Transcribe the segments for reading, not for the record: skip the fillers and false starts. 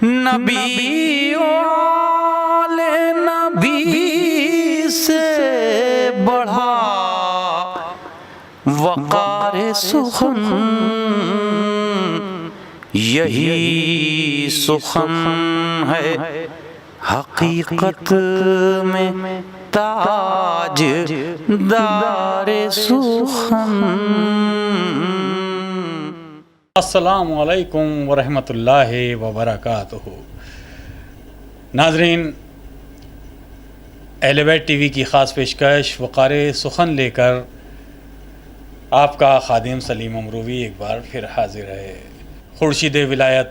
نبی والے نبی سے بڑھا وقار سخن، یہی سخن ہے حقیقت میں تاج دار سخن۔ السلام علیکم ورحمۃ اللہ وبرکاتہ۔ ناظرین، اہل بیت ٹی وی کی خاص پیشکش وقار سخن لے کر آپ کا خادم سلیم امروی ایک بار پھر حاضر ہے۔ خورشید ولایت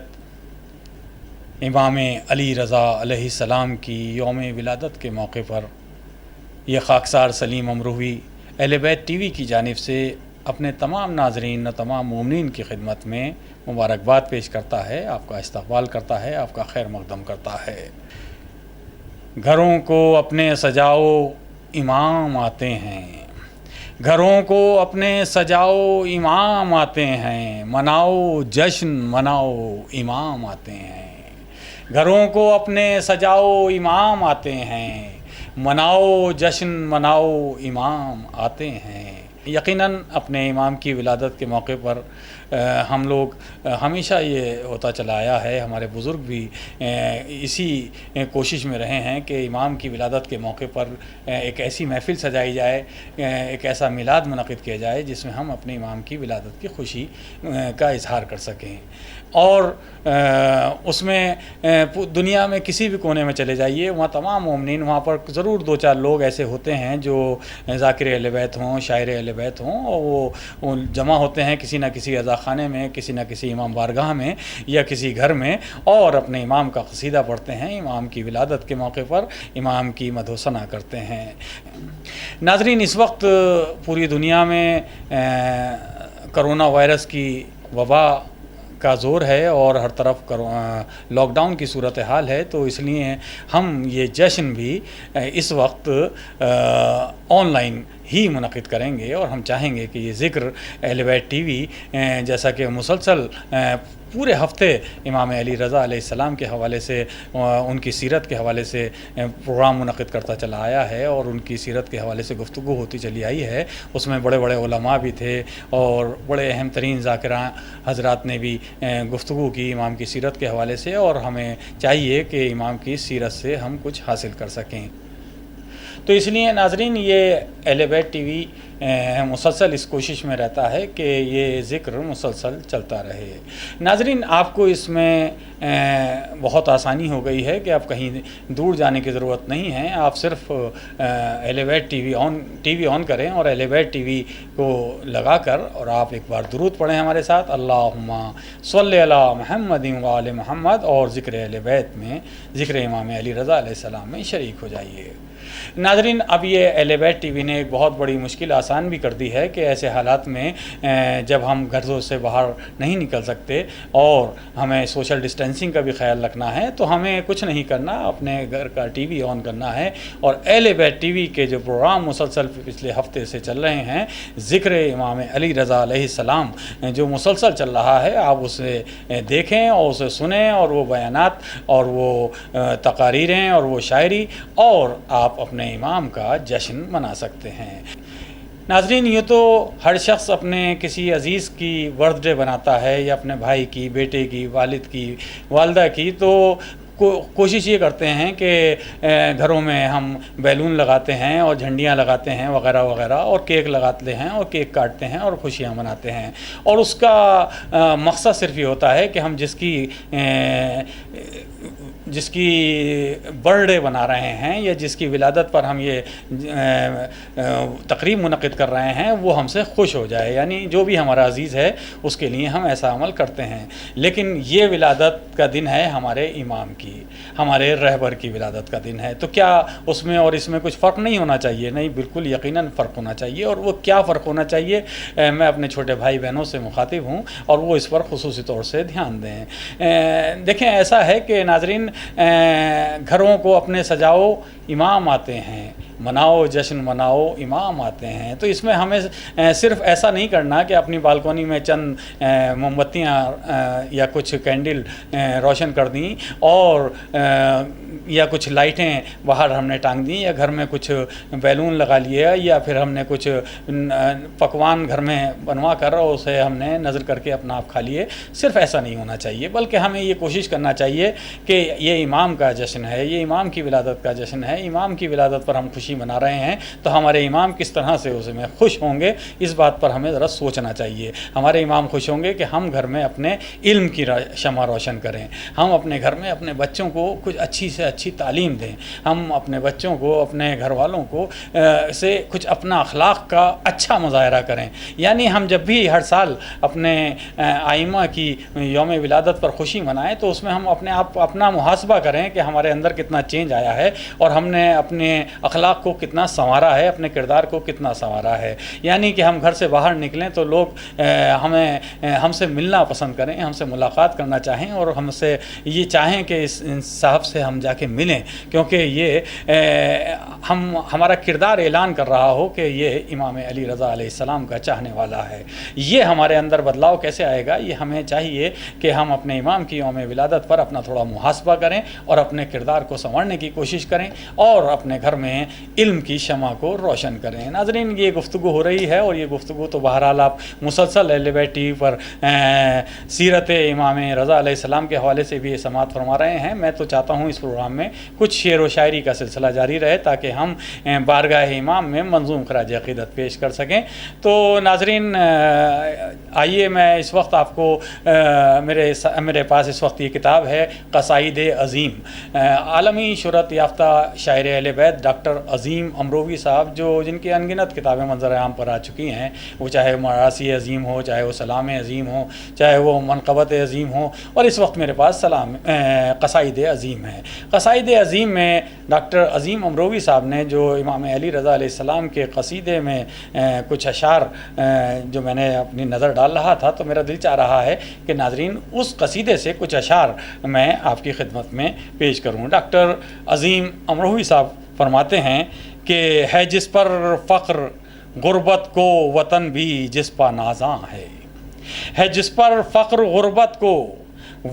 امام علی رضا علیہ السلام کی یوم ولادت کے موقع پر یہ خاکسار سلیم امروی اہل بیت ٹی وی کی جانب سے اپنے تمام ناظرین و تمام مومنین کی خدمت میں مبارکباد پیش کرتا ہے، آپ کا استقبال کرتا ہے، آپ کا خیر مقدم کرتا ہے۔ گھروں کو اپنے سجاؤ امام آتے ہیں، گھروں کو اپنے سجاؤ امام آتے ہیں، مناؤ جشن مناؤ امام آتے ہیں۔ گھروں کو اپنے سجاؤ امام آتے ہیں، مناؤ جشن مناؤ امام آتے ہیں۔ یقیناً اپنے امام کی ولادت کے موقع پر ہم لوگ ہمیشہ یہ ہوتا چلا آیا ہے، ہمارے بزرگ بھی اسی کوشش میں رہے ہیں کہ امام کی ولادت کے موقع پر ایک ایسی محفل سجائی جائے، ایک ایسا میلاد منعقد کیا جائے جس میں ہم اپنے امام کی ولادت کی خوشی کا اظہار کر سکیں۔ اور اس میں دنیا میں کسی بھی کونے میں چلے جائیے، وہاں تمام مومنین، وہاں پر ضرور دو چار لوگ ایسے ہوتے ہیں جو ذاکر اہل بیت ہوں، شاعر اہل بیت ہوں، اور وہ جمع ہوتے ہیں کسی نہ کسی عزا خانے میں، کسی نہ کسی امام بارگاہ میں یا کسی گھر میں، اور اپنے امام کا قصیدہ پڑھتے ہیں، امام کی ولادت کے موقع پر امام کی مدح و ثنا کرتے ہیں۔ ناظرین، اس وقت پوری دنیا میں کرونا وائرس کی وبا کا زور ہے اور ہر طرف لاک ڈاؤن کی صورتحال ہے، تو اس لیے ہم یہ جشن بھی اس وقت آن لائن ہی منعقد کریں گے، اور ہم چاہیں گے کہ یہ ذکر اہل بیت ٹی وی جیسا کہ مسلسل پورے ہفتے امام علی رضا علیہ السلام کے حوالے سے، ان کی سیرت کے حوالے سے پروگرام منعقد کرتا چلا آیا ہے، اور ان کی سیرت کے حوالے سے گفتگو ہوتی چلی آئی ہے۔ اس میں بڑے بڑے علماء بھی تھے اور بڑے اہم ترین ذاکران حضرات نے بھی گفتگو کی امام کی سیرت کے حوالے سے، اور ہمیں چاہیے کہ امام کی سیرت سے ہم کچھ حاصل کر سکیں۔ تو اس لیے ناظرین، یہ اہل بیت ٹی وی مسلسل اس کوشش میں رہتا ہے کہ یہ ذکر مسلسل چلتا رہے۔ ناظرین، آپ کو اس میں بہت آسانی ہو گئی ہے کہ آپ کہیں دور جانے کی ضرورت نہیں ہے، آپ صرف اہل بیت ٹی وی آن کریں اور اہل بیت ٹی وی کو لگا کر، اور آپ ایک بار درود پڑھیں ہمارے ساتھ، اللہم صلی علی محمد و آل محمد، اور ذکر اہل بیت میں، ذکر امام علی رضا علیہ السلام میں شریک ہو جائیے۔ ناظرین، اب یہ اہل بیت ٹی وی نے ایک بہت بڑی مشکل آسان بھی کر دی ہے کہ ایسے حالات میں جب ہم گھروں سے باہر نہیں نکل سکتے اور ہمیں سوشل ڈسٹینسنگ کا بھی خیال رکھنا ہے، تو ہمیں کچھ نہیں کرنا، اپنے گھر کا ٹی وی آن کرنا ہے، اور اہل بیت ٹی وی کے جو پروگرام مسلسل پچھلے ہفتے سے چل رہے ہیں، ذکر امام علی رضا علیہ السلام جو مسلسل چل رہا ہے، آپ اسے دیکھیں اور اسے سنیں، اور وہ بیانات اور وہ تقاریریں اور وہ شاعری، اور آپ اپنے امام کا جشن منا سکتے ہیں۔ ناظرین، یہ تو ہر شخص اپنے کسی عزیز کی برتھ ڈے بناتا ہے، یا اپنے بھائی کی، بیٹے کی، والد کی، والدہ کی، تو کوشش یہ کرتے ہیں کہ گھروں میں ہم بیلون لگاتے ہیں اور جھنڈیاں لگاتے ہیں وغیرہ وغیرہ، اور کیک لگاتے ہیں اور کیک کاٹتے ہیں اور خوشیاں مناتے ہیں، اور اس کا مقصد صرف یہ ہوتا ہے کہ ہم جس کی برتھ ڈے بنا رہے ہیں یا جس کی ولادت پر ہم یہ تقریب منعقد کر رہے ہیں، وہ ہم سے خوش ہو جائے، یعنی جو بھی ہمارا عزیز ہے اس کے لیے ہم ایسا عمل کرتے ہیں۔ لیکن یہ ولادت کا دن ہے ہمارے امام کی، ہمارے رہبر کی ولادت کا دن ہے، تو کیا اس میں اور اس میں کچھ فرق نہیں ہونا چاہیے؟ نہیں، بالکل یقیناً فرق ہونا چاہیے، اور وہ کیا فرق ہونا چاہیے؟ میں اپنے چھوٹے بھائی بہنوں سے مخاطب ہوں، اور وہ اس پر خصوصی طور سے دھیان دیں۔ دیکھیں، ایسا ہے کہ ناظرین، گھروں کو اپنے سجاؤ امام آتے ہیں، مناؤ جشن مناؤ امام آتے ہیں. تو اس میں ہمیں صرف ایسا نہیں کرنا کہ اپنی بالکونی میں چند موم بتیاں یا کچھ کینڈل روشن کر دیں اور یا کچھ لائٹیں باہر ہم نے ٹانگ دیں یا گھر میں کچھ بیلون لگا لیے یا پھر ہم نے کچھ پکوان گھر میں بنوا کر اسے ہم نے نظر کر کے اپنا آپ کھا لیے. صرف ایسا نہیں ہونا چاہیے بلکہ ہمیں یہ کوشش کرنا چاہیے کہ یہ امام کا جشن ہے, یہ امام کی ولادت کا جشن ہے, امام کی ولادت پر ہم خوشی منا رہے ہیں تو ہمارے امام کس طرح سے اس میں خوش ہوں گے اس بات پر ہمیں ذرا سوچنا چاہیے. ہمارے امام خوش ہوں گے کہ ہم گھر میں اپنے علم کی شمع روشن کریں, ہم اپنے گھر میں اپنے بچوں کو کچھ اچھی سے اچھی تعلیم دیں, ہم اپنے بچوں کو اپنے گھر والوں کو سے کچھ اپنا اخلاق کا اچھا مظاہرہ کریں. یعنی ہم جب بھی ہر سال اپنے آئمہ کی یوم ولادت پر خوشی منائیں تو اس میں ہم اپنے آپ اپنا محاسبہ کریں کہ ہمارے اندر کتنا چینج آیا ہے اور ہم نے اپنے اخلاق کو کتنا سنوارا ہے, اپنے کردار کو کتنا سنوارا ہے. یعنی کہ ہم گھر سے باہر نکلیں تو لوگ ہم سے ملنا پسند کریں, ہم سے ملاقات کرنا چاہیں اور ہم سے یہ چاہیں کہ اس صاحب سے ہم جا کے ملیں, کیونکہ یہ ہمارا کردار اعلان کر رہا ہو کہ یہ امام علی رضا علیہ السلام کا چاہنے والا ہے. یہ ہمارے اندر بدلاؤ کیسے آئے گا؟ یہ ہمیں چاہیے کہ ہم اپنے امام کی یوم ولادت پر اپنا تھوڑا محاسبہ کریں اور اپنے کردار کو سنوارنے کی کوشش کریں اور اپنے گھر میں علم کی شمع کو روشن کریں. ناظرین, یہ گفتگو ہو رہی ہے اور یہ گفتگو تو بہرحال آپ مسلسل اہل بیت ٹی وی پر سیرت امام رضا علیہ السلام کے حوالے سے بھی سماعت فرما رہے ہیں. میں تو چاہتا ہوں اس پروگرام میں کچھ شعر و شاعری کا سلسلہ جاری رہے تاکہ ہم بارگاہ امام میں منظوم خراج عقیدت پیش کر سکیں. تو ناظرین, آئیے میں اس وقت آپ کو میرے پاس اس وقت یہ کتاب ہے قصائد عظیم. عالمی شہرت یافتہ شاعر اہل بیت ڈاکٹر عظیم امروی صاحب جن کی انگنت کتابیں منظر عام پر آ چکی ہیں, وہ چاہے مراثی عظیم ہو, چاہے وہ سلام عظیم ہو, چاہے وہ منقبت عظیم ہو, اور اس وقت میرے پاس قصائد عظیم ہے. قصائد عظیم میں ڈاکٹر عظیم امروی صاحب نے جو امام علی رضا علیہ السلام کے قصیدے میں کچھ اشعار جو میں نے اپنی نظر ڈال رہا تھا تو میرا دل چاہ رہا ہے کہ ناظرین اس قصیدے سے کچھ اشعار میں آپ کی خدمت میں پیش کروں. ڈاکٹر عظیم امروی صاحب فرماتے ہیں کہ ہے جس پر فخر غربت کو وطن بھی جس پا نازاں ہے جس پر فخر غربت کو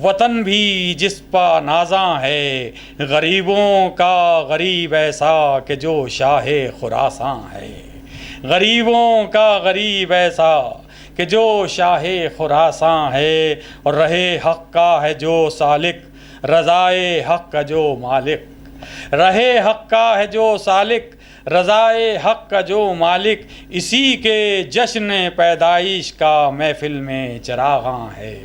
وطن بھی جس پا نازاں ہے, غریبوں کا غریب ایسا کہ جو شاہ خراساں ہے, غریبوں کا غریب ایسا کہ جو شاہ خراساں ہے, اور رہے حق کا ہے جو سالک رضائے حق کا جو مالک, رہے حق کا ہے جو سالک رضائے حق کا جو مالک, اسی کے جشن پیدائش کا محفل میں چراغاں ہے,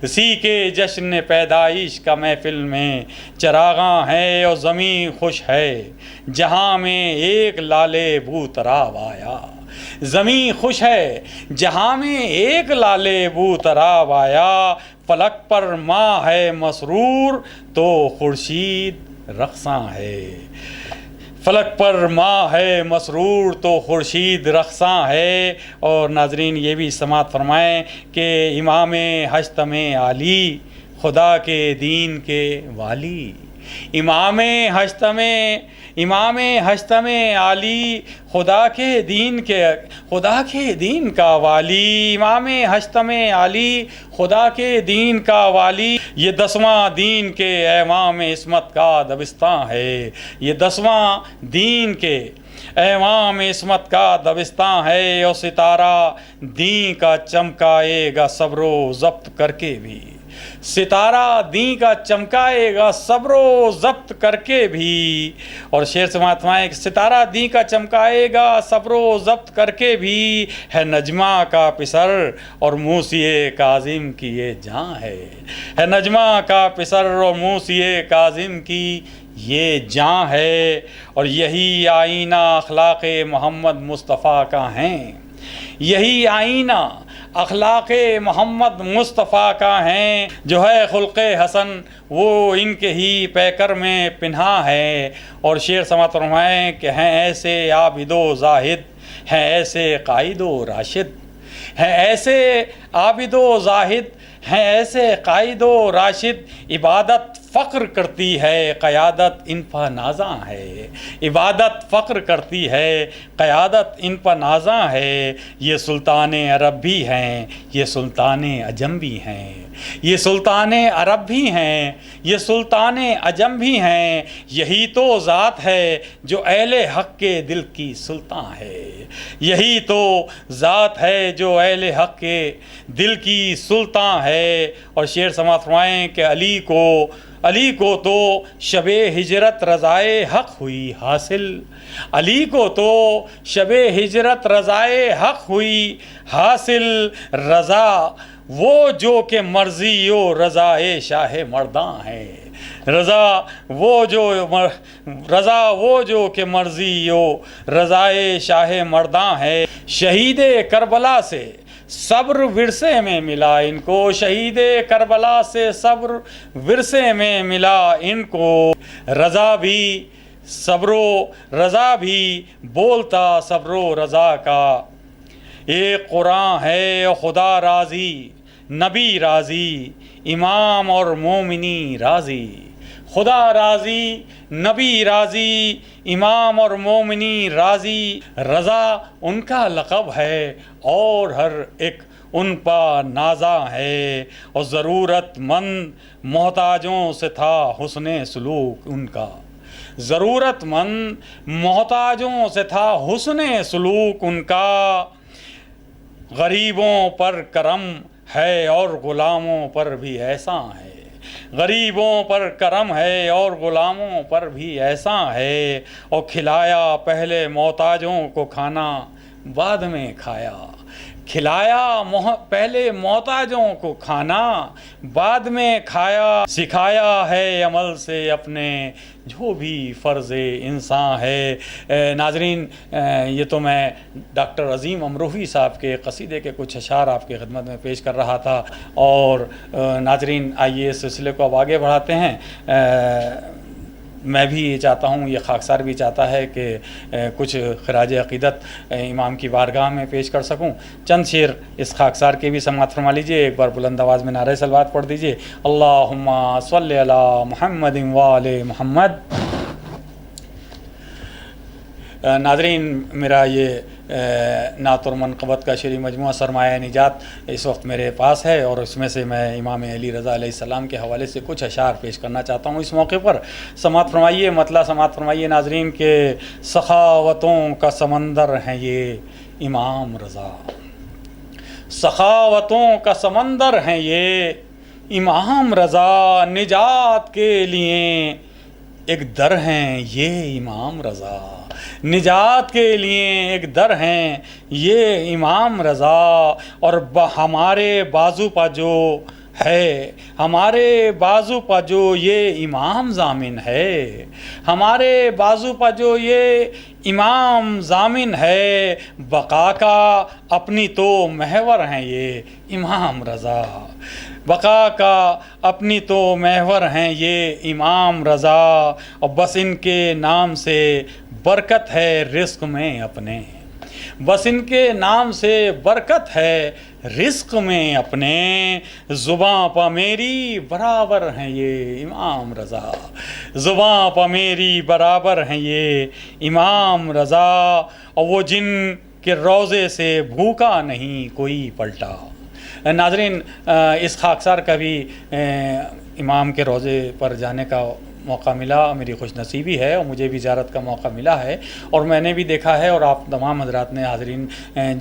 اسی کے جشن پیدائش کا محفل میں چراغاں ہے, اور زمین خوش ہے جہاں میں ایک لالے بو تراب آیا, زمین خوش ہے جہاں میں ایک لالے بو تراب آیا, فلک پر ماں ہے مسرور تو خورشید رقصاں ہے, فلک پر ماں ہے مسرور تو خورشید رقصاں ہے. اور ناظرین یہ بھی سماعت فرمائیں کہ امام حشتم علی خدا کے دین کے والی, امام حشتم علی خدا کے دین کا والی, امام حشتم علی خدا کے دین کا والی, یہ 10واں دین کے امام عصمت کا دبستان ہے, یہ 10واں دین کے امام عصمت کا دبستان ہے, اور ستارہ دین کا چمکائے گا صبر و ضبط کر کے بھی, ستارہ دین کا چمکائے گا صبر و ضبط کر کے بھی. اور شعر سے ماتمائیں کہ ستارہ دین کا چمکائے گا صبر و ضبط کر کے بھی, ہے نجمہ کا پسر اور موسی کاظم کی یہ جاں ہے نجمہ کا پسر اور موسی کاظم کی یہ جاں ہے, اور یہی آئینہ اخلاق محمد مصطفیٰ کا ہیں, یہی آئینہ اخلاق محمد مصطفیٰ کا ہیں, جو ہے خلق حسن وہ ان کے ہی پیکر میں پنہا ہے. اور شعر سماعت فرمائیں کہ ہیں ایسے عابد و زاہد, ہیں ایسے قائد و راشد, ہیں ایسے عابد و زاہد, ہیں ایسے قائد و راشد, عبادت فخر کرتی ہے قیادت ان پہ نازاں ہے، عبادت فخر کرتی ہے قیادت ان پہ نازاں ہے، یہ سلطان عرب بھی ہیں یہ سلطان عجم بھی ہیں، یہ سلطان عرب بھی ہیں یہ سلطان عجم بھی ہیں، یہی تو ذات ہے جو اہل حق کے دل کی سلطان ہے، یہی تو ذات ہے جو اہل حق کے دل کی سلطان ہے۔ اور شعر سماعت فرمائیں کہ علی کو تو شب ہجرت رضائے حق ہوئی حاصل، علی کو تو شب ہجرت رضائے حق ہوئی حاصل، رضا وہ جو کہ مرضی و رضائے شاہ مرداں ہے، رضا وہ جو کہ مرضی و رضائے شاہ مرداں ہے، شہید کربلا سے صبر ورثے میں ملا ان کو، شہید کربلا سے صبر ورثے میں ملا ان کو، رضا بھی صبر و رضا بھی بولتا صبر و رضا کا، ایک قرآن ہے خدا راضی نبی راضی امام اور مومنی راضی، خدا راضی نبی راضی امام اور مومنی راضی، رضا ان کا لقب ہے اور ہر ایک ان پا نازاں ہے، اور ضرورت مند محتاجوں سے تھا حسن سلوک ان کا، ضرورت مند محتاجوں سے تھا حسن سلوک ان کا، غریبوں پر کرم ہے اور غلاموں پر بھی احسان ہے، غریبوں پر کرم ہے اور غلاموں پر بھی احسان ہے، اور کھلایا پہلے محتاجوں کو کھانا بعد میں کھایا، کھلایا پہلے محتاجوں کو کھانا بعد میں کھایا، سکھایا ہے عمل سے اپنے جو بھی فرض انسان ہے۔ ناظرین، یہ تو میں ڈاکٹر عظیم امروہی صاحب کے قصیدے کے کچھ اشعار آپ کی خدمت میں پیش کر رہا تھا، اور ناظرین آئیے اس سلسلے کو اب آگے بڑھاتے ہیں۔ میں بھی یہ چاہتا ہوں، یہ خاکسار بھی چاہتا ہے کہ کچھ خراج عقیدت امام کی بارگاہ میں پیش کر سکوں۔ چند شعر اس خاکسار کے بھی سماعت فرما لیجئے، ایک بار بلند آواز میں نعرہ صلوات پڑھ دیجئے، اللہم صلی علی محمد وآل محمد۔ ناظرین، میرا یہ نعت اور منقبت کا شعری مجموعہ سرمایہ نجات اس وقت میرے پاس ہے، اور اس میں سے میں امام علی رضا علیہ السلام کے حوالے سے کچھ اشعار پیش کرنا چاہتا ہوں۔ اس موقع پر سماعت فرمائیے، مطلع سماعت فرمائیے ناظرین کہ سخاوتوں کا سمندر ہیں یہ امام رضا، سخاوتوں کا سمندر ہیں یہ امام رضا، نجات کے لیے ایک در ہیں یہ امام رضا، نجات کے لیے ایک در ہیں یہ امام رضا، اور ہمارے بازو پا جو ہے، ہمارے بازو پا جو یہ امام ضامن ہے، ہمارے بازو پا جو یہ امام ضامن ہے، بقا کا اپنی تو محور ہیں یہ امام رضا، بقا کا اپنی تو محور ہیں یہ امام رضا، اور بس ان کے نام سے برکت ہے رزق میں اپنے، بس ان کے نام سے برکت ہے رزق میں اپنے، زباں پہ میری برابر ہیں یہ امام رضا، زباں پہ میری برابر ہیں یہ امام رضا، اور وہ جن کے روضے سے بھوکا نہیں کوئی پلٹا۔ ناظرین، اس خاکسار کا بھی امام کے روضے پر جانے کا موقع ملا، میری خوش نصیبی ہے، اور مجھے بھی زیارت کا موقع ملا ہے، اور میں نے بھی دیکھا ہے، اور آپ تمام حضرات نے، حاضرین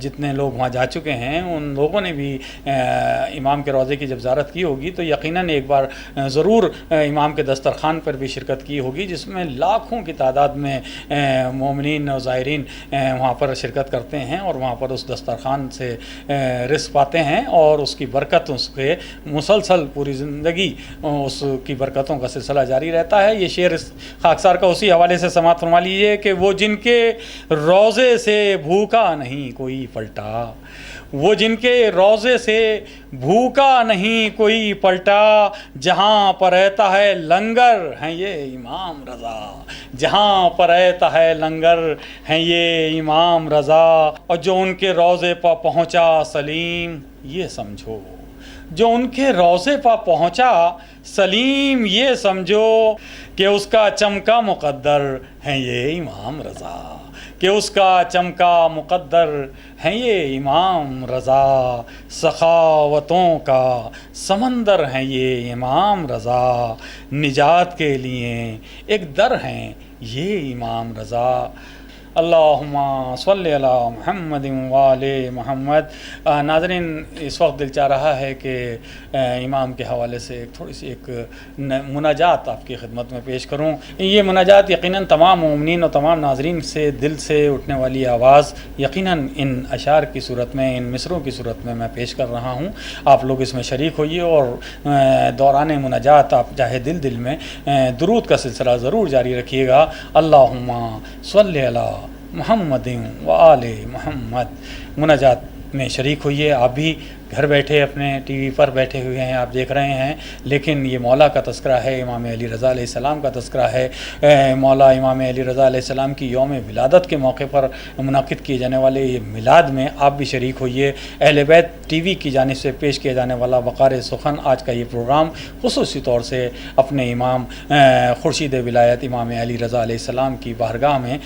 جتنے لوگ وہاں جا چکے ہیں ان لوگوں نے بھی امام کے روضے کی جب زیارت کی ہوگی تو یقیناً ایک بار ضرور امام کے دسترخوان پر بھی شرکت کی ہوگی، جس میں لاکھوں کی تعداد میں مومنین و زائرین وہاں پر شرکت کرتے ہیں، اور وہاں پر اس دسترخوان سے رزق پاتے ہیں، اور اس کی برکت اس کے مسلسل پوری زندگی اس کی برکتوں کا سلسلہ جاری رہتا ہے۔ یہ شعر اس خاکسار کا اسی حوالے سے سماعت فرما لیجیے کہ وہ جن کے روضے سے بھوکا نہیں کوئی پلٹا، وہ جن کے روضے سے بھوکا نہیں کوئی پلٹا، جہاں پر رہتا ہے لنگر ہیں یہ امام رضا، جہاں پر رہتا ہے لنگر ہیں یہ امام رضا، اور جو ان کے روضے پر پہنچا سلیم یہ سمجھو، جو ان کے روضے پہ پہنچا، سلیم یہ سمجھو کہ اس کا چمکا مقدر ہیں یہ امام رضا، کہ اس کا چمکا مقدر ہیں یہ امام رضا، سخاوتوں کا سمندر ہیں یہ امام رضا، نجات کے لیے ایک در ہیں یہ امام رضا۔ اللہم صلی علی محمد وآل محمد۔ ناظرین، اس وقت دل چاہ رہا ہے کہ امام کے حوالے سے تھوڑی سی ایک مناجات آپ کی خدمت میں پیش کروں۔ یہ مناجات یقیناً تمام مومنین اور تمام ناظرین سے دل سے اٹھنے والی آواز یقیناً ان اشعار کی صورت میں، ان مصروں کی صورت میں پیش کر رہا ہوں۔ آپ لوگ اس میں شریک ہوئیے اور دوران مناجات آپ چاہے دل میں درود کا سلسلہ ضرور جاری رکھیے گا۔ اللہم صلی علی محمد وآل محمد۔ مناجات میں شریک ہوئیے۔ آپ بھی گھر بیٹھے اپنے ٹی وی پر بیٹھے ہوئے ہیں، آپ دیکھ رہے ہیں، لیکن یہ مولا کا تذکرہ ہے، امام علی رضا علیہ السلام کا تذکرہ ہے۔ مولا امام علی رضا علیہ السلام کی یوم ولادت کے موقع پر منعقد کیے جانے والے یہ میلاد میں آپ بھی شریک ہوئیے۔ اہل بیت ٹی وی کی جانب سے پیش کیا جانے والا وقار سخن آج کا یہ پروگرام خصوصی طور سے اپنے امام خورشید ولایت امام علی رضا علیہ السلام کی بارگاہ میں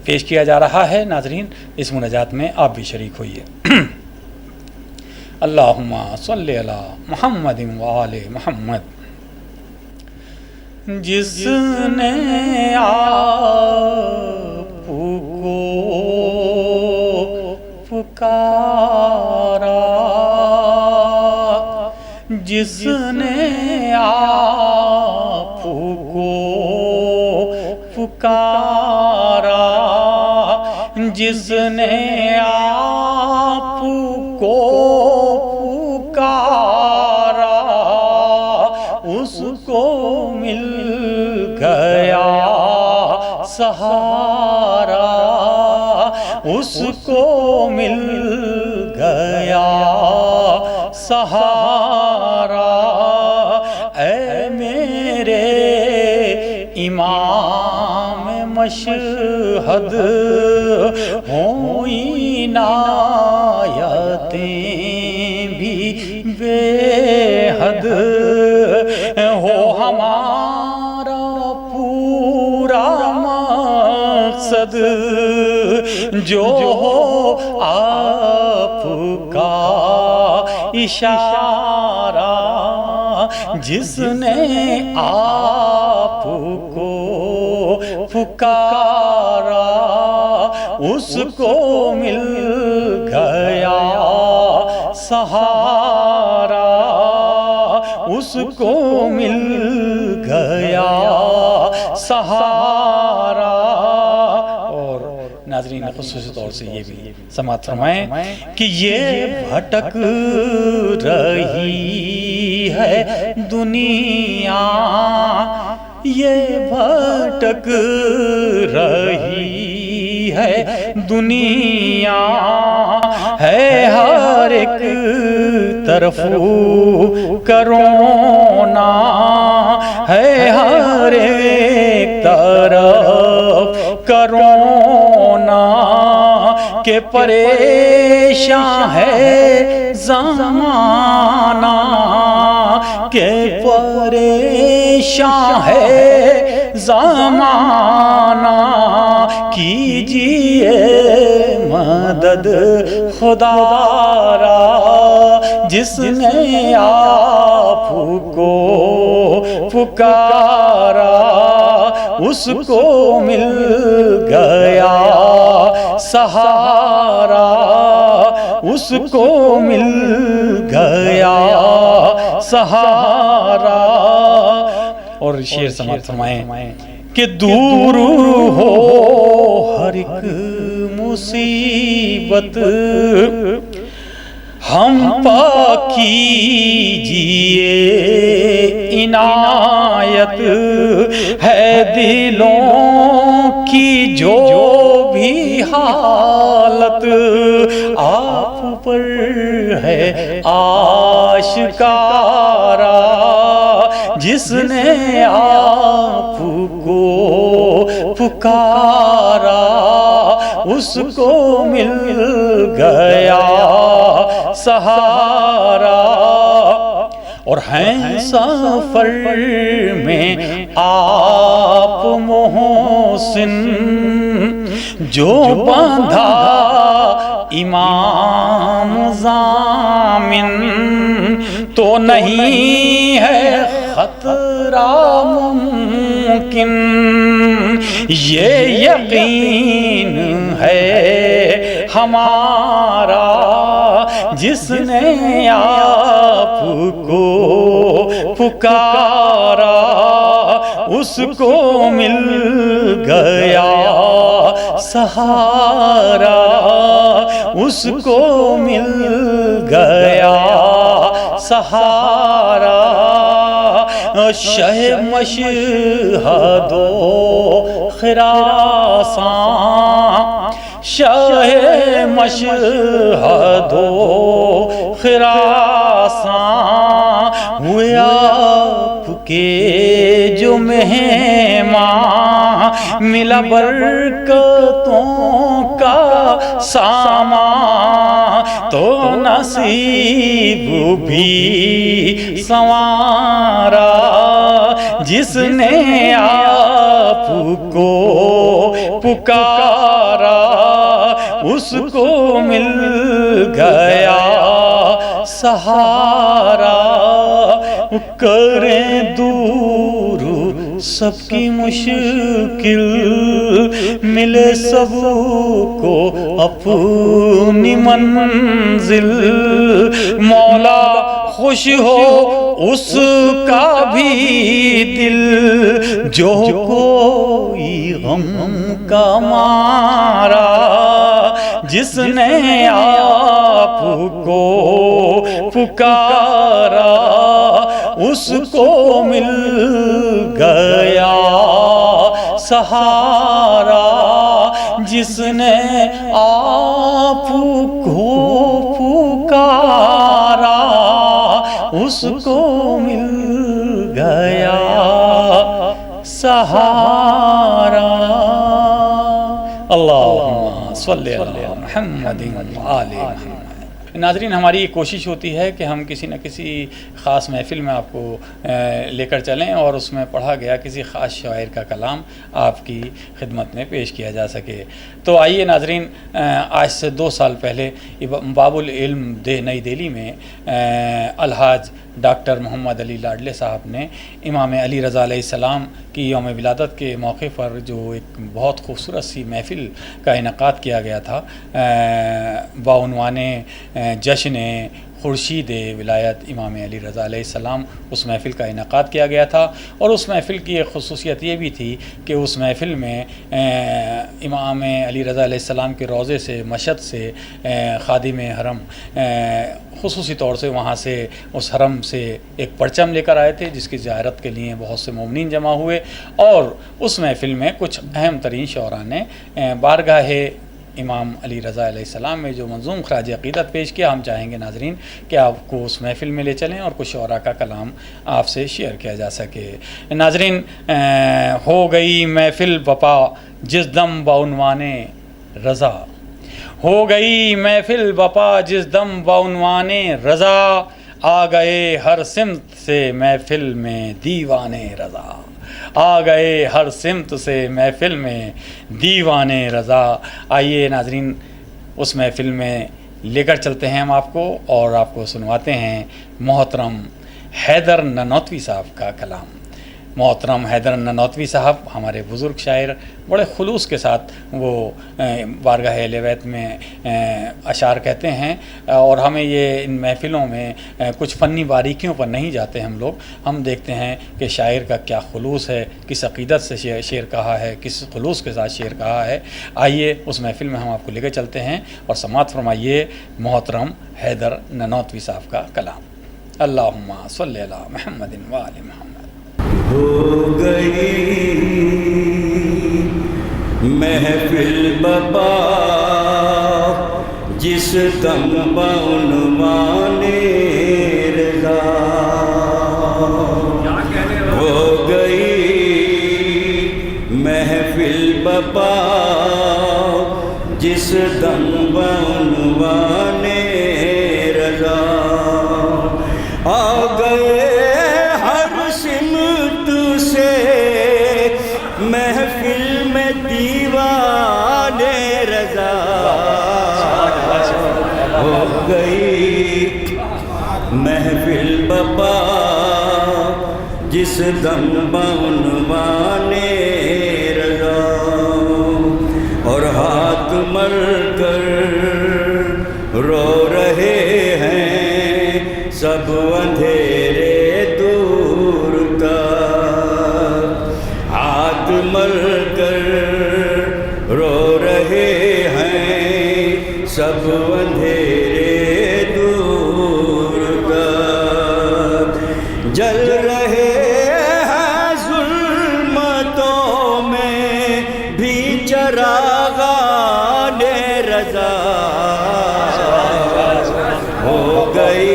پیش کیا جا رہا ہے۔ ناظرین، اس مناجات میں آپ بھی شریک ہوئیے۔ اللہم صلی علی محمد وآل محمد۔ جس نے آپ کو پکارا، جس نے آپ کو پکارا، جس نے آپ کو پکارا، اس کو مل گیا سہارا، اس کو مل گیا سہارا۔ اے میرے امام مشہد، ہوں عنایتیں بھی بے حد، ہو ہمارا پورا مقصد، جو ہو آپ کا اشارہ، جس نے آپ کو پکارا، اس کو مل گیا سہارا، اس کو مل گیا سہارا۔ اور ناظرین، خصوصی طور سے یہ بھی سماعت فرمائیں کہ یہ بھٹک رہی ہے دنیا، یہ بھٹک رہی ہے دنیا، ہے ہر ایک طرف کرونا، ہے ہر ایک طرف کرونا، کہ پریشان ہے زمانہ، کہ پریشان ہے زمانہ، کیجیے مدد خدا را، جس نے آپ کو پکارا، اس کو مل گیا سہارا، اس کو مل گیا سہارا۔ اور شعر سماعت فرمائیں کہ دور ہو ہر ایک مصیبت، ہم پا کیجئے عنایت، ہے دلوں کی جو بھی حالت، آپ پر ہے آشکارا، جس نے آپ کو پکارا، اس کو مل گیا سہارا، اور ہیں سفر میں آپ محسن، جو باندھا امام ضامن، تو نہیں ہے خطرہ ممکن، یہ یقین ہے ہمارا، جس نے آپ کو پکارا اس کو مل گیا سہارا، اس کو مل گیا سہارا، شہ مشہد و خراساں، شہ مشہد و خراساں، ہوئے آپ کے جو مہمان، ملا برکتوں کا سامان، تو نصیب بھی سنوارا، جس نے آپ کو پکارا اس کو مل گیا سہارا، کریں دور سب کی مشکل، ملے سب کو اپنی منزل، مولا خوش ہو اس کا بھی دل، جو کوئی غم کا مارا، جس نے آپ کو پکارا اس کو مل گیا سہارا، جس نے آپ کو پکارا اس کو مل گیا سہارا۔ اللہم صلی علی محمد وآل محمد۔ ناظرین، ہماری یہ کوشش ہوتی ہے کہ ہم کسی نہ کسی خاص محفل میں آپ کو لے کر چلیں اور اس میں پڑھا گیا کسی خاص شاعر کا کلام آپ کی خدمت میں پیش کیا جا سکے۔ تو آئیے ناظرین، آج سے 2 سال پہلے باب العلم نئی دہلی میں الحاج ڈاکٹر محمد علی لاڈلے صاحب نے امام علی رضا علیہ السلام کی یوم ولادت کے موقع پر جو ایک بہت خوبصورت سی محفل کا انعقاد کیا گیا تھا بعنوان جشن خورشید ولایت امام علی رضا علیہ السلام، اس محفل کا انعقاد کیا گیا تھا۔ اور اس محفل کی ایک خصوصیت یہ بھی تھی کہ اس محفل میں امام علی رضا علیہ السلام کے روضے سے مشہد سے خادم حرم خصوصی طور سے وہاں سے اس حرم سے ایک پرچم لے کر آئے تھے، جس کی زیارت کے لیے بہت سے مومنین جمع ہوئے، اور اس محفل میں کچھ اہم ترین شعراء نے بارگاہ امام علی رضا علیہ السلام میں جو منظوم خراج عقیدت پیش کیا۔ ہم چاہیں گے ناظرین کہ آپ کو اس محفل میں لے چلیں اور کچھ شعراء کا کلام آپ سے شیئر کیا جا سکے۔ ناظرین، ہو گئی محفل بپا جس دم بعنوان رضا، ہو گئی محفل بپا جس دم بعنوان رضا، آ گئے ہر سمت سے محفل میں دیوان رضا، آ گئے ہر سمت سے محفل میں دیوان رضا۔ آئیے ناظرین، اس محفل میں لے کر چلتے ہیں ہم آپ کو، اور آپ کو سنواتے ہیں محترم حیدر ننوتوی صاحب کا کلام۔ محترم حیدر ننوتوی صاحب ہمارے بزرگ شاعر، بڑے خلوص کے ساتھ وہ بارگاہ اہل بیت میں اشعار کہتے ہیں، اور ہمیں یہ ان محفلوں میں کچھ فنی باریکیوں پر نہیں جاتے ہم دیکھتے ہیں کہ شاعر کا کیا خلوص ہے، کس عقیدت سے شعر کہا ہے، کس خلوص کے ساتھ شعر کہا ہے۔ آئیے اس محفل میں ہم آپ کو لے کے چلتے ہیں اور سماعت فرمائیے محترم حیدر ننوتوی صاحب کا کلام۔ اللہم صلی علی محمد وآل محمد۔ ہو گئی محفل بپا جس دم بعنوان رضا، ہو گئی محفل بپا جس دم بعنوان جس دم بعنوان رضا، اور ہاتھ مل کر رو رہے ہیں سب اندھیرے دور کا، ہاتھ مل کر رو رہے ہیں سب اندھیرے دور کا، جل رہے ہیں ظلمتوں میں بھی چراغان رضا، ہو گئی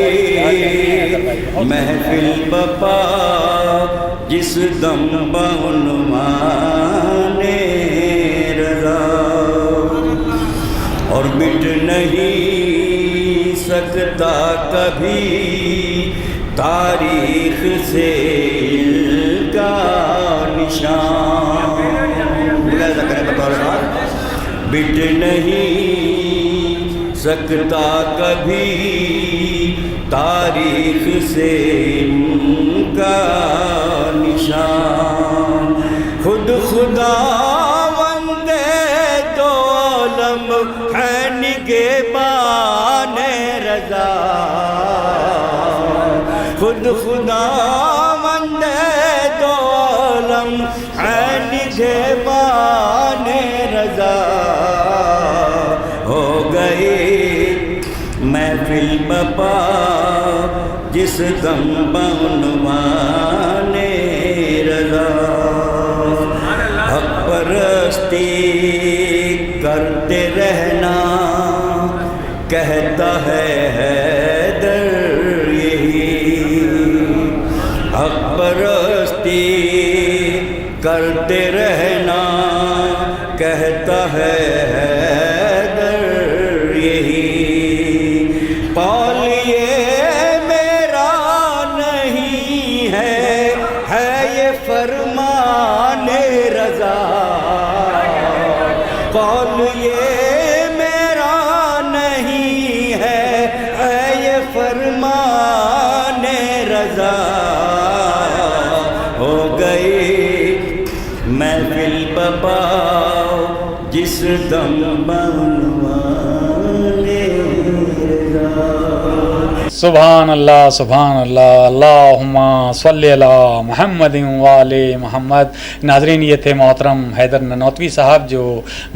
محفل بپا جس دم بعنوان رضا، اور مٹ نہیں سکتا کبھی تاریخ سے ان کا نشان، مٹ نہیں سکتا کبھی تاریخ سے ان کا نشان، خود خداوند دو عالم ہے نگہبان رضا، خود خداوند دو عالم ہے نگہبان رضا، ہو گئی محفل بپا جس دم بعنوان رضا، حق پرستی کرتے رہنا کہتا ہے حیدر یہی، حق پرستی کرتے رہنا کہتا ہے حیدر یہی، قول یہ میرا نہیں ہے یہ فرمان رضا، قول یہ میرا نہیں ہے یہ فرمان رضا، ہو گئی محفل بپا جس دم بعنوان رضا۔ سبحان اللہ سبحان اللہ، اللہم صلی علی محمد وآل محمد۔ ناظرین، یہ تھے محترم حیدر ننوتوی صاحب جو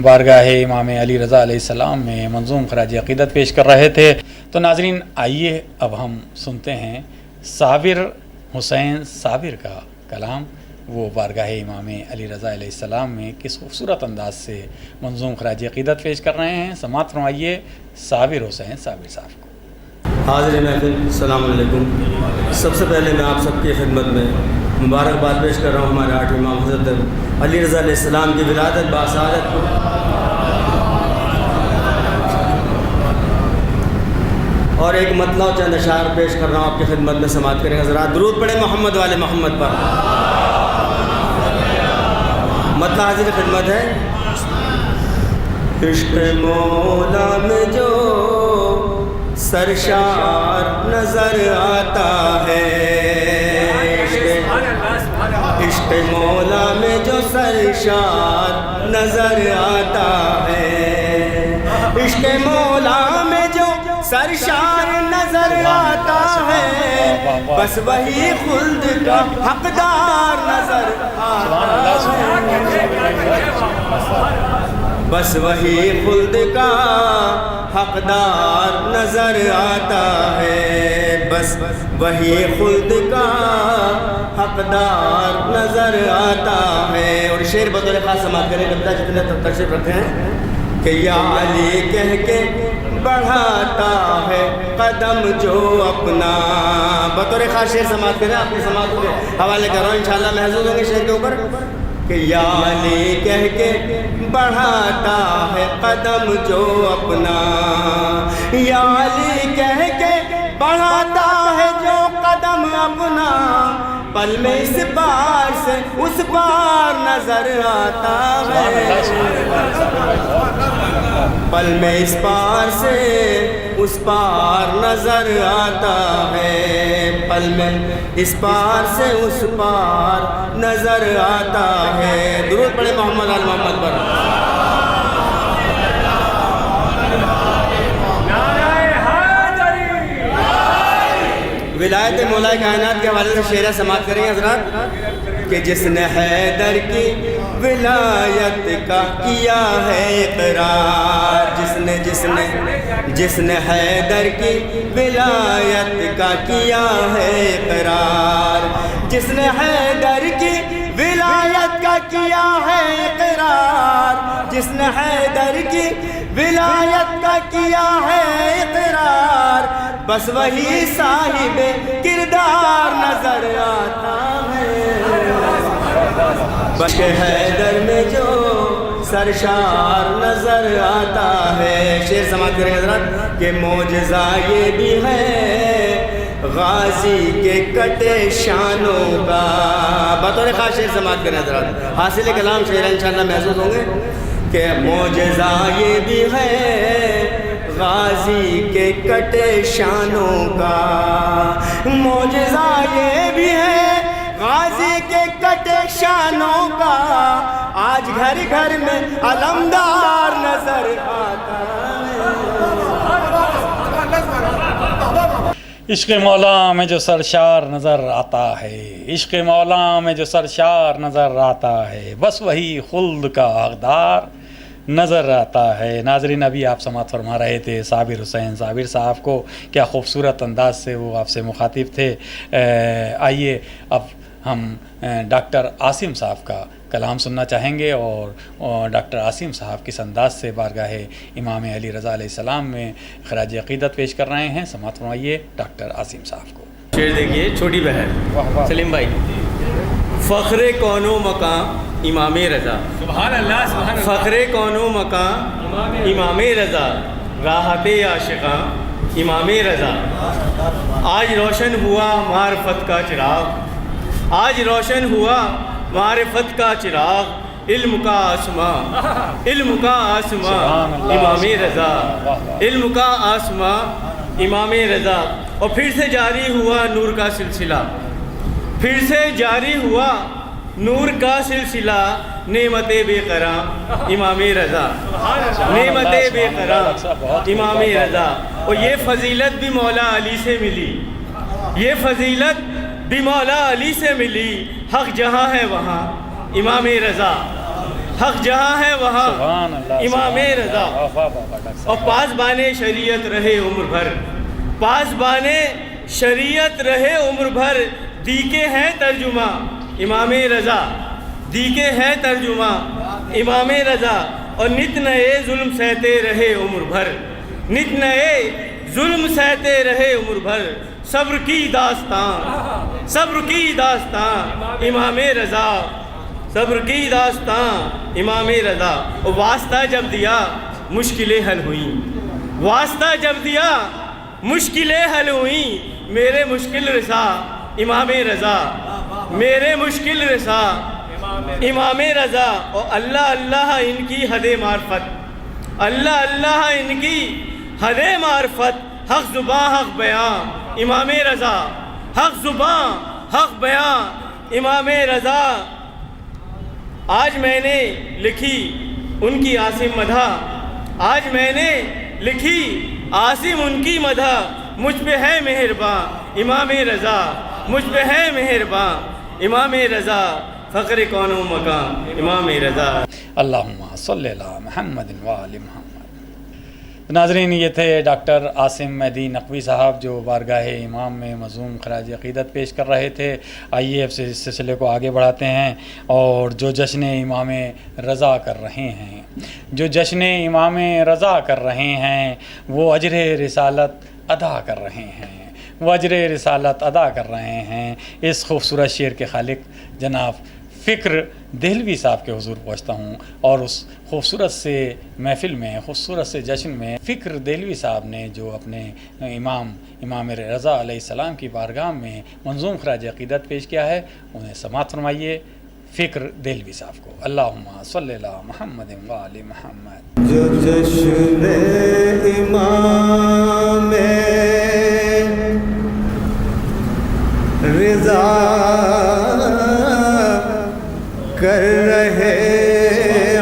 بارگاہ امام علی رضا علیہ السلام میں منظوم خراج عقیدت پیش کر رہے تھے۔ تو ناظرین، آئیے اب ہم سنتے ہیں صابر حسین صابر کا کلام، وہ بارگاہ امام علی رضا علیہ السلام میں کس خوبصورت انداز سے منظوم خراج عقیدت پیش کر رہے ہیں۔ سماعت فرمائیے صابر حسین صابر صاحب کو۔ حاضرین محفل، السلام علیکم۔ سب سے پہلے میں آپ سب کی خدمت میں مبارکباد پیش کر رہا ہوں ہمارے آٹھویں امام حضرت علی رضا علیہ السلام کی ولادت باسعادت کو، اور ایک مطلع و چند اشعار پیش کر رہا ہوں آپ کی خدمت میں، سماعت کریں حضرات۔ درود پڑھیں محمد والے محمد پر۔ مطلع حاضر خدمت ہے۔ عشق مولا میں جو سرشار نظر آتا ہے، عشق مولا میں جو سرشار نظر آتا ہے، عشق مولا میں جو سرشار نظر آتا ہے، بس وہی خلد کا حقدار نظر آتا ہے، بس وہی خلد کا حقدار نظر آتا ہے، بس وہی خلد کا حقدار نظر آتا ہے۔ اور شعر بطور خاص سماعت کریں قبلہ جتنے تک تشریف رکھتے ہیں کہ یا علی کہہ کے بڑھاتا ہے قدم جو اپنا، بطور خاص شعر سماعت کریں، اپنی سماعت کے حوالے کر رہا ہوں، انشاءاللہ محظوظ ہوں گے شعر کے اوپر کہ یا علی کہہ کے بڑھاتا ہے قدم جو اپنا، یا علی کہہ کے بڑھاتا ہے جو قدم اپنا، پل میں اس بار سے اس پار نظر آتا ہے، پل میں اس پار سے اس پار نظر آتا ہے، پل میں اس پار سے اس پار نظر آتا ہے۔ درود پڑھے محمد آل محمد پر۔ ولایت مولا کائنات کے حوالے سے شعر سماعت کریں حضرات کہ جس نے حیدر کی ولایت کا کیا ہے اقرار، جس نے حیدر کی ولایت کا کیا ہے اقرار، جس نے حیدر کی ولایت کا کیا ہے اقرار، جس نے حیدر کی ولایت کا کیا ہے اقرار، بس وہی صاحب کردار نظر آتا ہے، بس حیدر میں جو سرشار نظر آتا ہے۔ شعر سماعت کریں حضرات کہ معجزہ یہ بھی ہے غازی کے کٹے شانوں کا، بطور خاص شعر سماعت کریں حضرات، حاصل کلام شعر انشاءاللہ محسوس ہوں گے کہ معجزہ یہ بھی ہے غازی کے کٹے شانوں کا، معجزہ یہ بھی ہے غازی کے کٹے شانوں کا، آج گھر گھر میں علمدار نظر آتا ہے۔ عشق مولا میں جو سرشار نظر آتا ہے، عشق مولا میں جو سرشار نظر آتا ہے، بس وہی خلد کا حقدار نظر آتا ہے۔ ناظرین ابھی آپ سماعت فرما رہے تھے صابر حسین صابر صاحب کو، کیا خوبصورت انداز سے وہ آپ سے مخاطب تھے۔ آئیے اب ہم ڈاکٹر عاصم صاحب کا کلام سننا چاہیں گے، اور ڈاکٹر عاصم صاحب کس انداز سے بارگاہ امام علی رضا علیہ السلام میں خراج عقیدت پیش کر رہے ہیں۔ سماعت فرمائیے ڈاکٹر عاصم صاحب کو۔ شعر دیکھیے چھوٹی بہن سلیم بھائی۔ فخر کون و مقام امام رضا، سبحان اللہ سبحان اللہ، فخر کون و مقام امام رضا، راحت عاشقاں امام رضا، آج روشن ہوا معرفت کا چراغ، آج روشن ہوا معرفت کا چراغ، علم کا آسماں علم کا آسماں امام رضا، علم کا آسماں امام رضا، اور پھر سے جاری ہوا نور کا سلسلہ، پھر سے جاری ہوا نور کا سلسلہ، نعمت بے قرار امام رضا، نعمت بے قرار امام رضا۔ اور یہ فضیلت بھی مولا علی سے ملی، یہ فضیلت بھی مولا علی سے ملی، حق جہاں ہے وہاں امام رضا، حق جہاں ہے وہاں امام رضا۔ اور پاسبان شریعت رہے عمر بھر، پاسبان شریعت رہے عمر بھر، دیکھے ہیں ترجمہ امام رضا، دیکھے ہیں ترجمہ امام رضا، اور نت نئے ظلم سہتے رہے عمر بھر، نت نئے ظلم سہتے رہے عمر بھر، صبر کی داستان صبر کی داستان امام رضا، صبر کی داستان امام رضا۔ اور واسطہ جب دیا مشکلیں حل ہوئیں، واسطہ جب دیا مشکلیں حل ہوئیں، میرے مشکل رسا امام رضا، میرے مشکل رسا امام رضا۔ اور اللہ اللہ ان کی حد معرفت، اللہ اللہ ان کی حد معرفت، حق زباں حق بیاں امام رضا، حق زباں حق بیاں امام رضا۔ آج میں نے لکھی ان کی عاصم مدح، آج میں نے لکھی عاصم ان کی مدح، مجھ پہ ہے مہرباں امام رضا، مجھ پہ ہے مہرباں امام رضا، فخر کون و مقام امام رضا۔ اللہم صلی علی محمد وآل محمد۔ ناظرین یہ تھے ڈاکٹر عاصم مہدی نقوی صاحب جو بارگاہ امام میں مظلوم خراج عقیدت پیش کر رہے تھے۔ آئیے اب سے اس سلسلے کو آگے بڑھاتے ہیں، اور جو جشن امام رضا کر رہے ہیں، جو جشن امام رضا کر رہے ہیں، وہ اجر رسالت ادا کر رہے ہیں، وہ اجر رسالت ادا کر رہے ہیں۔ اس خوبصورت شعر کے خالق جناب فکر دہلوی صاحب کے حضور پہنچتا ہوں، اور اس خوبصورت سے محفل میں، خوبصورت سے جشن میں فکر دہلوی صاحب نے جو اپنے امام رضا علیہ السلام کی بارگاہ میں منظوم خراج عقیدت پیش کیا ہے، انہیں سماعت فرمائیے۔ فکر دہلوی صاحب کو. اللہم صلی اللہ محمد و آل محمد. جو جشن امام رضا کر رہے ہیں،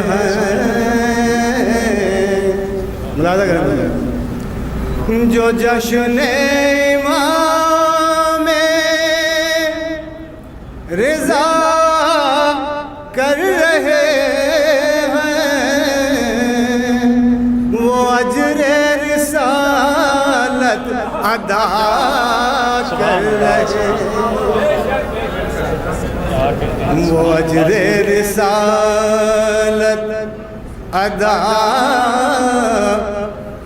ملاحظہ کریں، جو جشن امام رضا کر رہے ہیں، وہ اجر رسالت ادا کر رہے ہیں، وہ اجر رسالت ادا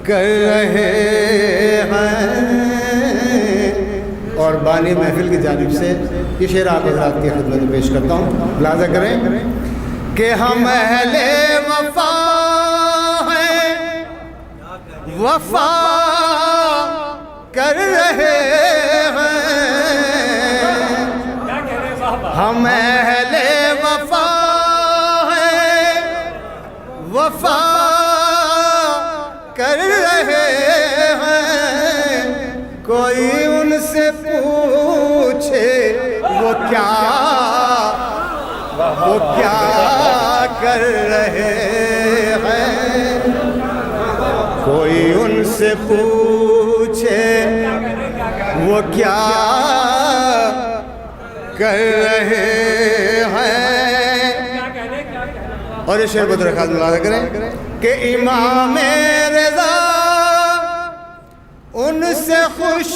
کر رہے ہیں. اور بانی محفل کی جانب سے یہ شعر آپ حضرات کی خدمت میں پیش کرتا ہوں. ملاحظہ کریں کہ ہم اہل وفا ہیں، وفا کر رہے ہیں، ہم اہل وفا ہیں، وفا کر رہے ہیں. کوئی ان سے پوچھے وہ کیا کر رہے ہیں، کوئی ان سے پوچھے وہ کیا کر رہے ہیں. اور یہ شعر بدر خاص ملاحظہ کریں کہ امام رضا ان سے خوش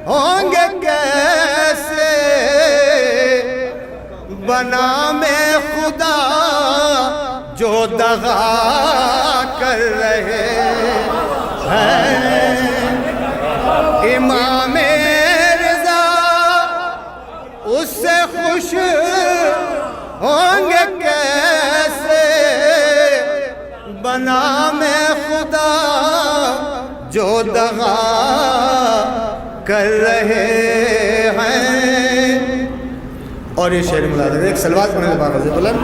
ہوں گے کیسے، بنا میں خدا جو دغا کر رہے ہیں. امام رضا اس سے خوش ہوں گے کیسے، بنا میں خدا جو دغا کر رہے ہیں. اور یہ شعر ملاحظہ ایک سلوات پڑھنے کے بعد بلند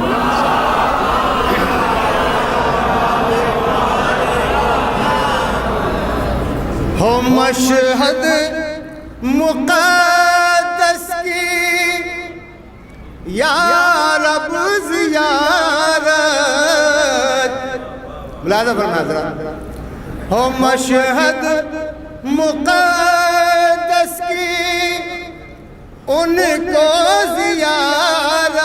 ہو مشہد مقدس کی یا رب زیارت. ملاحظہ فرمائیں حضرات، ہو مشہد مقدس کی ان کو زیارت،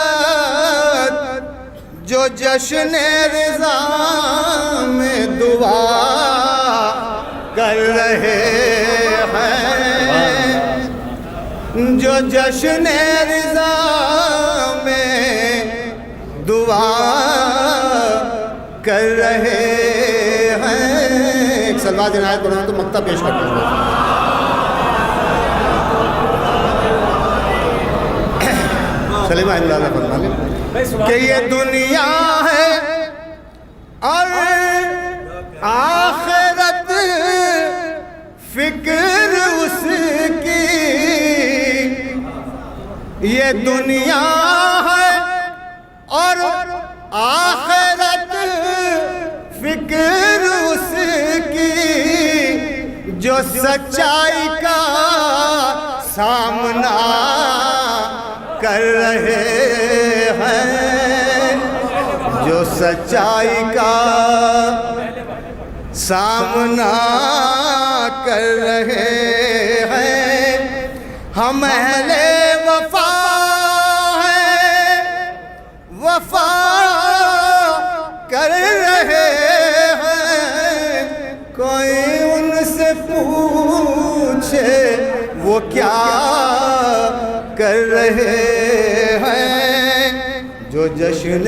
جو جشن رضا میں دعا کر رہے ہیں، جو جشن رضا میں دعا کر رہے ہیں. ایک سلوات عنایت کرنا تو مقطع پیش کرتے ہیں. سلیمہ اللہ فرمانے کہ یہ دنیا ہے اور آخرت فکر اس کی، یہ دنیا ہے اور آخرت فکر اس کی، جو سچائی کا سامنا کر رہے ہیں، جو سچائی کا سامنا کر رہے ہیں. ہم اہل وفا ہیں، وفا کر رہے ہیں. کوئی ان سے پوچھے وہ کیا کر رہے ہیں، جو جشن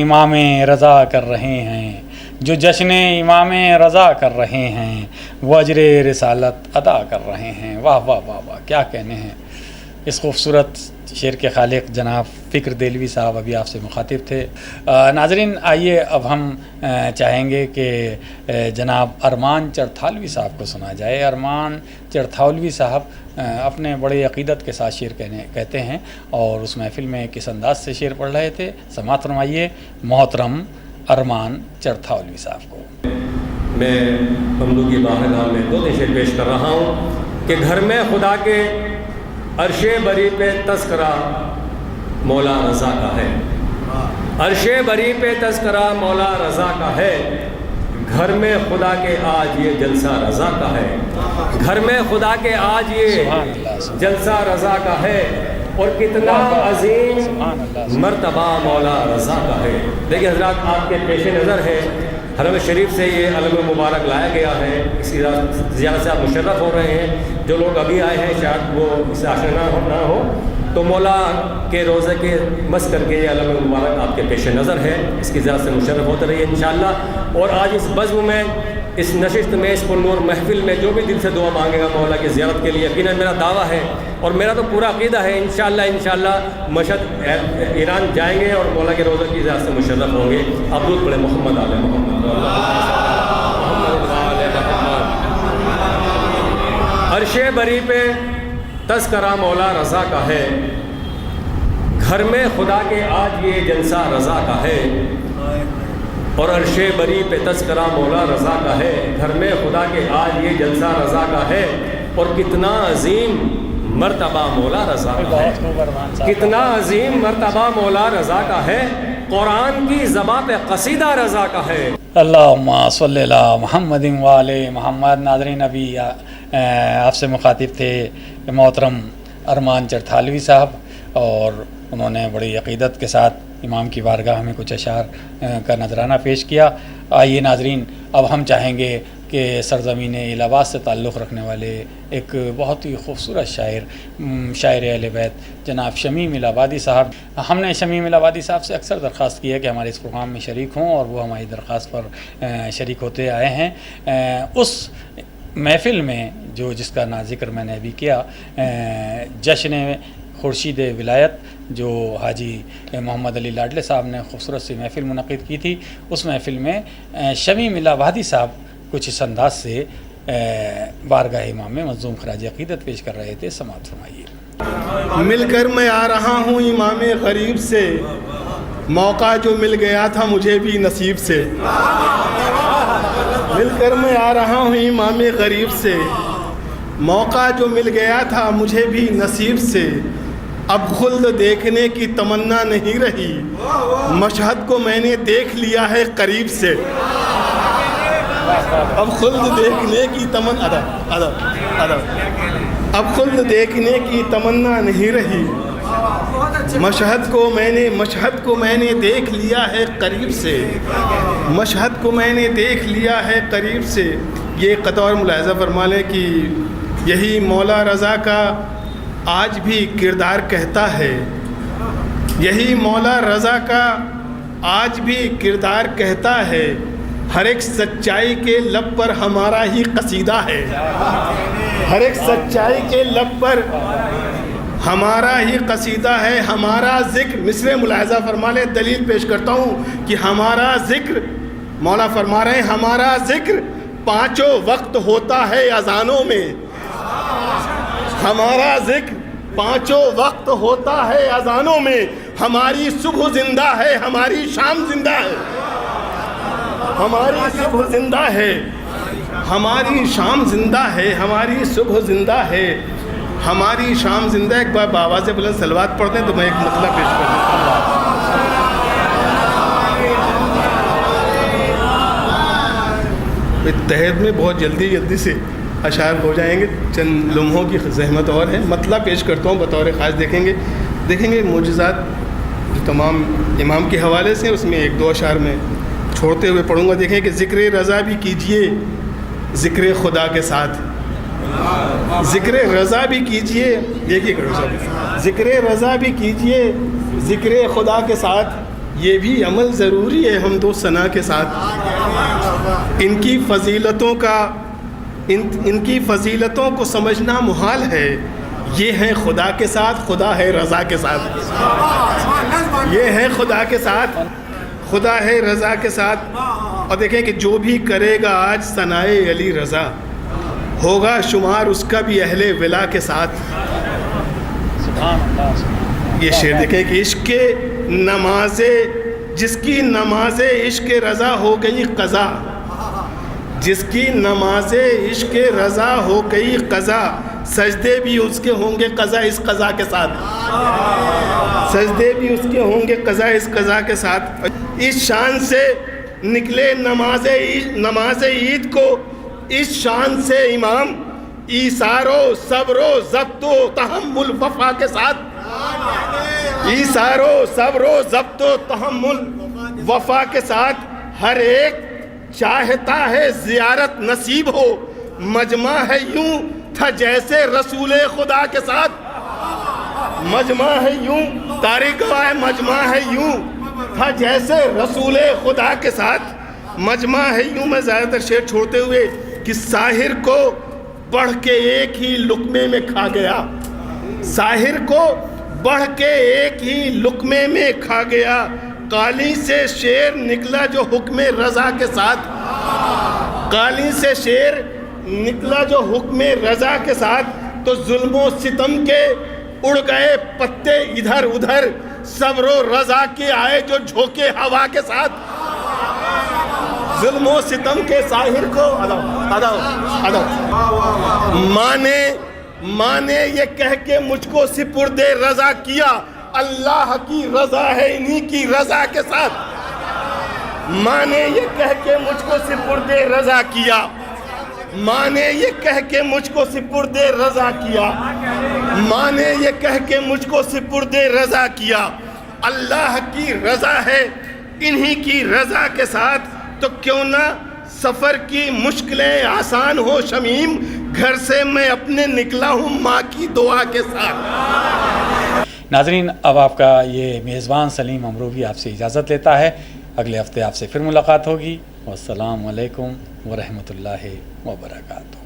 امام رضا کر رہے ہیں، جو جشن امام رضا کر رہے ہیں، وہ اجر رسالت ادا کر رہے ہیں. واہ واہ واہ واہ، کیا کہنے ہیں اس خوبصورت شعر کے خالق جناب فکر دہلوی صاحب ابھی آپ سے مخاطب تھے۔ ناظرین آئیے اب ہم چاہیں گے کہ جناب ارمان چرتھالوی صاحب کو سنا جائے۔ ارمان چرتھالوی صاحب اپنے بڑے عقیدت کے ساتھ شعر کہتے ہیں اور اس محفل میں کس انداز سے شعر پڑھ رہے تھے، سماعت فرمائیے محترم ارمان چرتھالوی صاحب کو۔ میں بندوں کی بارگاہ میں دو شعر پیش کر رہا ہوں کہ گھر میں خدا کے عرش بری پہ تذکرہ مولا رضا کا ہے، عرش بری پہ تذکرہ مولا رضا کا ہے، گھر میں خدا کے آج یہ جلسہ رضا کا ہے، گھر میں خدا کے آج یہ جلسہ رضا کا ہے، اور کتنا عظیم مرتبہ مولا رضا کا ہے۔ دیکھیں حضرات آپ کے پیش نظر ہے حرم شریف سے یہ علم مبارک لایا گیا ہے، اسی زیارت سے آپ مشرف ہو رہے ہیں۔ جو لوگ ابھی آئے ہیں شاید وہ اس سے آشنا نہ ہو تو مولا کے روزے کے مس کر کے یہ علم مبارک آپ کے پیش نظر ہے، اس کی زیارت سے مشرف ہوتے رہیے انشاءاللہ۔ اور آج اس بزم میں، اس نشست میں، اس پرنور محفل میں جو بھی دل سے دعا مانگے گا مولا کی زیارت کے لیے، یقیناً میرا دعویٰ ہے اور میرا تو پورا عقیدہ ہے انشاءاللہ مشہد ایران جائیں گے اور مولا کے روزے کی زیارت سے مشرف ہوں گے۔ آپ درود پڑھیں محمد آل محمد۔ عرش بری پہ تذکرہ مولا رضا کا ہے، گھر میں خدا کے آج یہ جلسہ رضا کا ہے، اور عرش بری پہ تذکرہ مولا رضا کا ہے، گھر میں خدا کے آج یہ جلسہ رضا کا ہے، اور کتنا عظیم مرتبہ مولا رضا کا ہے، کتنا عظیم مرتبہ مولا رضا کا ہے، قرآن کی زبان پہ قصیدہ رضا کا ہے۔ اللہم صلی اللہ محمد وآلہ محمد۔ ناظرین ابھی آپ سے مخاطب تھے محترم ارمان چرتھالوی صاحب اور انہوں نے بڑی عقیدت کے ساتھ امام کی بارگاہ میں کچھ اشعار کا نذرانہ پیش کیا۔ آئیے ناظرین اب ہم چاہیں گے کہ سرزمین الہ آباد سے تعلق رکھنے والے ایک بہت ہی خوبصورت شاعر اہل بیت جناب شمیم الہ آبادی صاحب، ہم نے شمیم الہ آبادی صاحب سے اکثر درخواست کی ہے کہ ہمارے اس پروگرام میں شریک ہوں اور وہ ہماری درخواست پر شریک ہوتے آئے ہیں۔ اس محفل میں جس کا ذکر میں نے ابھی کیا، جشن خورشید ولایت جو حاجی محمد علی لاڈلے صاحب نے خوبصورت سی محفل منعقد کی تھی، اس محفل میں شمیم الہ آبادی صاحب کچھ اس انداز سے بارگاہ امام میں منظوم خراج عقیدت پیش کر رہے تھے، سماعت فرمائیے۔ مل کر میں آ رہا ہوں امام غریب سے، موقع جو مل گیا تھا مجھے بھی نصیب سے، مل کر میں آ رہا ہوں امام غریب سے، موقع جو مل گیا تھا مجھے بھی نصیب سے، اب خلد دیکھنے کی تمنا نہیں رہی، مشہد کو میں نے دیکھ لیا ہے قریب سے، اب خلد دیکھنے کی تمنا اب خلد دیکھنے کی تمنا نہیں رہی، مشہد کو میں نے دیکھ لیا ہے قریب سے، مشہد کو میں نے دیکھ لیا ہے قریب سے۔ یہ قطور ملاحظہ فرما لیں کہ یہی مولا رضا کا آج بھی کردار کہتا ہے، یہی مولا رضا کا آج بھی کردار کہتا ہے، ہر ایک سچائی کے لب پر ہمارا ہی قصیدہ ہے، ہر ایک سچائی کے لب پر ہمارا ہی قصیدہ ہے، ہمارا ذکر مصرع ملاحظہ فرما لیں، دلیل پیش کرتا ہوں کہ ہمارا ذکر، مولا فرما رہے ہیں ہمارا ذکر پانچوں وقت ہوتا ہے اذانوں میں، ہمارا ذکر پانچوں وقت ہوتا ہے اذانوں میں، ہماری صبح زندہ ہے، ہماری شام زندہ ہے، ہماری صبح زندہ ہے، ہماری شام زندہ ہے، ہماری صبح زندہ ہے، ہماری شام زندہ۔ ایک بار بآواز بلند صلوات پڑھتے ہیں تو میں ایک مطلب پیش کر دوں۔ تحت میں بہت جلدی سے اشعار ہو جائیں گے، چند لمحوں کی زحمت اور ہے، مطلب پیش کرتا ہوں بطور خاص۔ دیکھیں گے معجزات جو تمام امام کے حوالے سے، اس میں ایک دو اشعار میں چھوڑتے ہوئے پڑھوں گا۔ دیکھیں کہ ذکر رضا بھی کیجئے ذکر خدا کے ساتھ، ذکر رضا بھی کیجئے، دیکھیے ذکر رضا بھی کیجئے ذکر خدا کے ساتھ، یہ بھی عمل ضروری ہے حمد و ثنا کے ساتھ۔ ان کی فضیلتوں کو سمجھنا محال ہے، یہ ہیں خدا کے ساتھ، خدا ہے رضا کے ساتھ، یہ ہیں خدا کے ساتھ، خدا ہے رضا کے ساتھ۔ اور دیکھیں کہ جو بھی کرے گا آج ثنائے علی رضا، ہوگا شمار اس کا بھی اہل ولا کے ساتھ۔ یہ شعر دیکھیں کہ عشق نماز، جس کی نماز عشق رضا ہو گئی قضا، جس کی نماز عشق رضا ہو گئی قضا، سجدے بھی اس کے ہوں گے قضا اس قضا کے ساتھ، سجدے بھی اس کے ہوں گے قضا اس قضا کے ساتھ۔ اس شان سے نکلے نماز عید کو، اس شان سے امام، ایثار و صبر و ضبط و تحمل وفا کے ساتھ، ایثار و صبر و ضبط و تحمل وفا کے ساتھ۔ ہر ایک چاہتا ہے زیارت نصیب ہو، مجمع ہے یوں تھا جیسے رسول خدا کے ساتھ، مجمع ہے یوں، تاریخ گواہ ہے مجمع ہے یوں تھا جیسے رسول خدا کے ساتھ، مجمع ہے یوں۔ میں زیادہ تر شعر چھوڑتے ہوئے کہ ساحر کو بڑھ کے ایک ہی لقمے میں کھا گیا، ساحر کو بڑھ کے ایک ہی لقمے میں کھا گیا، قالی سے شیر نکلا جو حکم رضا کے ساتھ، قالی سے شیر نکلا جو حکم رضا کے ساتھ، تو ظلم و ستم کے اڑ گئے پتے ادھر ادھر، صبر و رضا کے آئے جو جھوکے ہوا کے ساتھ، ظلم و ستم کے ساحر کو ماں نے یہ کہہ کے مجھ کو سپرد رضا کیا، اللہ کی رضا ہے انہی کی رضا کے ساتھ، ماں نے یہ کہہ کے مجھ کو سپرد رضا کیا، ماں نے یہ کہہ کے مجھ کو سپرد رضا کیا، ماں نے یہ کہہ کے مجھ کو سپرد رضا کیا، اللہ کی رضا ہے انہی کی رضا کے ساتھ، تو کیوں نہ سفر کی مشکلیں آسان ہو شمیم، گھر سے میں اپنے نکلا ہوں ماں کی دعا کے ساتھ۔ ناظرین، اب آپ کا یہ میزبان سلیم امروی آپ سے اجازت لیتا ہے، اگلے ہفتے آپ سے پھر ملاقات ہوگی۔ والسلام علیکم ورحمۃ اللہ وبرکاتہ۔